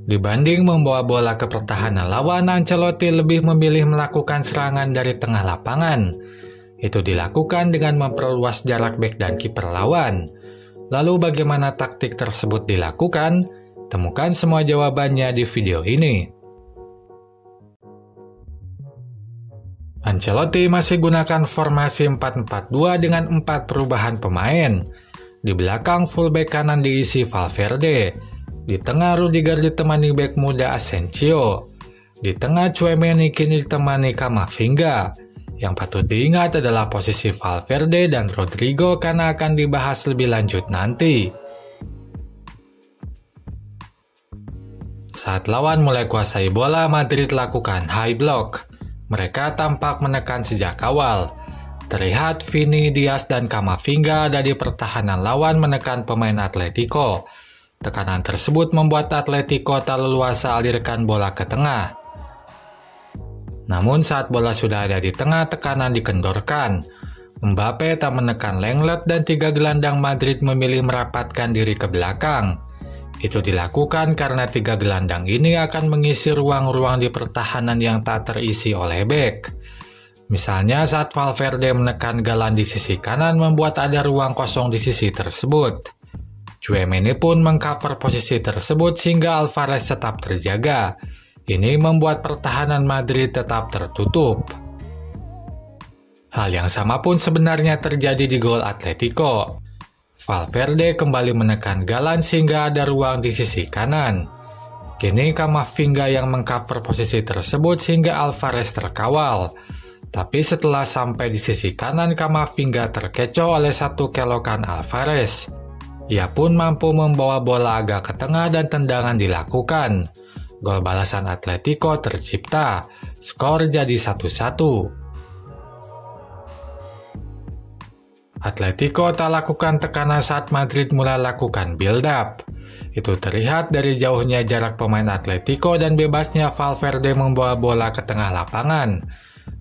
Dibanding membawa bola ke pertahanan lawan, Ancelotti lebih memilih melakukan serangan dari tengah lapangan. Itu dilakukan dengan memperluas jarak bek dan kiper lawan. Lalu bagaimana taktik tersebut dilakukan? Temukan semua jawabannya di video ini. Ancelotti masih gunakan formasi 4-4-2 dengan 4 perubahan pemain. Di belakang fullback kanan diisi Valverde. Di tengah Rudiger ditemani bek muda Asensio. Di tengah Tchouaméni kini ditemani Camavinga. Yang patut diingat adalah posisi Valverde dan Rodrigo karena akan dibahas lebih lanjut nanti. Saat lawan mulai kuasai bola, Madrid lakukan high block. Mereka tampak menekan sejak awal. Terlihat Vini, Diaz, dan Camavinga ada di pertahanan lawan menekan pemain Atletico. Tekanan tersebut membuat Atletico tak leluasa alirkan bola ke tengah. Namun saat bola sudah ada di tengah, tekanan dikendorkan. Mbappe tak menekan Lenglet dan 3 gelandang Madrid memilih merapatkan diri ke belakang. Itu dilakukan karena 3 gelandang ini akan mengisi ruang-ruang di pertahanan yang tak terisi oleh bek. Misalnya saat Valverde menekan Galan di sisi kanan membuat ada ruang kosong di sisi tersebut. Tchouaméni pun mengcover posisi tersebut sehingga Alvarez tetap terjaga. Ini membuat pertahanan Madrid tetap tertutup. Hal yang sama pun sebenarnya terjadi di gol Atletico. Valverde kembali menekan Galan sehingga ada ruang di sisi kanan. Kini Camavinga yang mengcover posisi tersebut sehingga Alvarez terkawal. Tapi setelah sampai di sisi kanan, Camavinga terkecoh oleh satu kelokan Alvarez. Ia pun mampu membawa bola agak ke tengah dan tendangan dilakukan. Gol balasan Atletico tercipta. Skor jadi 1-1. Atletico tak lakukan tekanan saat Madrid mulai lakukan build-up. Itu terlihat dari jauhnya jarak pemain Atletico dan bebasnya Valverde membawa bola ke tengah lapangan.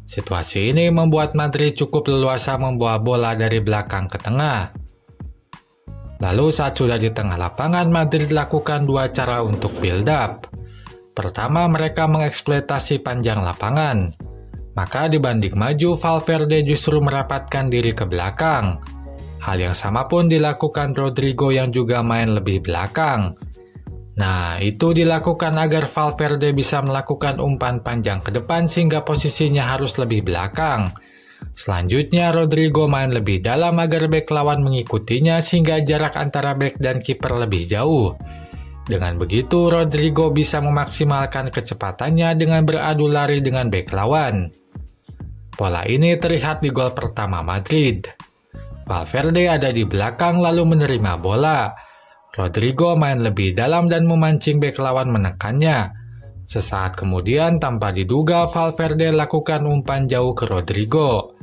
Situasi ini membuat Madrid cukup leluasa membawa bola dari belakang ke tengah. Lalu saat sudah di tengah lapangan, Madrid lakukan 2 cara untuk build-up. Pertama, mereka mengeksploitasi panjang lapangan. Maka dibanding maju, Valverde justru merapatkan diri ke belakang. Hal yang sama pun dilakukan Rodrigo yang juga main lebih belakang. Nah, itu dilakukan agar Valverde bisa melakukan umpan panjang ke depan sehingga posisinya harus lebih belakang. Selanjutnya, Rodrigo main lebih dalam agar bek lawan mengikutinya sehingga jarak antara bek dan kiper lebih jauh. Dengan begitu, Rodrigo bisa memaksimalkan kecepatannya dengan beradu lari dengan bek lawan. Pola ini terlihat di gol pertama Madrid. Valverde ada di belakang lalu menerima bola. Rodrigo main lebih dalam dan memancing bek lawan menekannya. Sesaat kemudian, tanpa diduga, Valverde lakukan umpan jauh ke Rodrigo.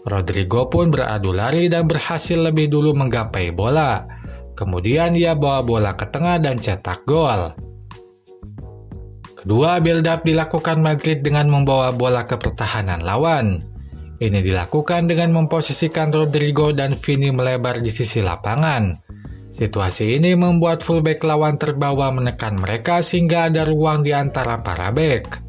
Rodrigo pun beradu lari dan berhasil lebih dulu menggapai bola. Kemudian ia bawa bola ke tengah dan cetak gol. Kedua build-up dilakukan Madrid dengan membawa bola ke pertahanan lawan. Ini dilakukan dengan memposisikan Rodrigo dan Vini melebar di sisi lapangan. Situasi ini membuat fullback lawan terbawa menekan mereka sehingga ada ruang di antara para bek.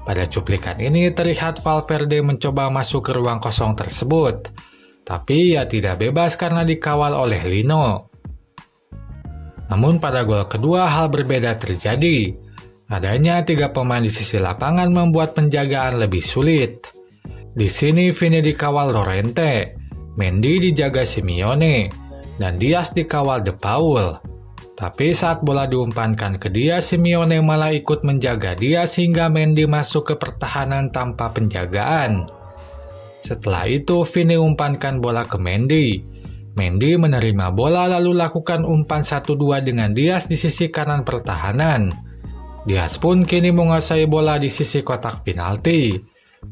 Pada cuplikan ini terlihat Valverde mencoba masuk ke ruang kosong tersebut, tapi ia tidak bebas karena dikawal oleh Lino. Namun pada gol kedua hal berbeda terjadi. Adanya 3 pemain di sisi lapangan membuat penjagaan lebih sulit. Di sini Vini dikawal Llorente, Mendy dijaga Simeone, dan Diaz dikawal De Paul. Tapi saat bola diumpankan ke dia, Simeone malah ikut menjaga dia sehingga Mendy masuk ke pertahanan tanpa penjagaan. Setelah itu, Vini umpankan bola ke Mendy. Mendy menerima bola lalu lakukan umpan 1-2 dengan Diaz di sisi kanan pertahanan. Diaz pun kini menguasai bola di sisi kotak penalti.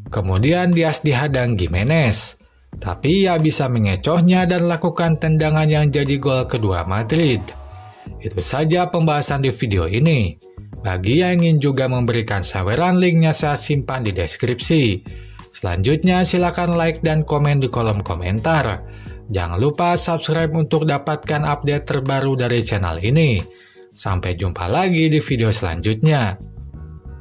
Kemudian Diaz dihadang Gimenez. Tapi ia bisa mengecohnya dan lakukan tendangan yang jadi gol kedua Madrid. Itu saja pembahasan di video ini. Bagi yang ingin juga memberikan saweran, linknya saya simpan di deskripsi. Selanjutnya silakan like dan komen di kolom komentar. Jangan lupa subscribe untuk dapatkan update terbaru dari channel ini. Sampai jumpa lagi di video selanjutnya.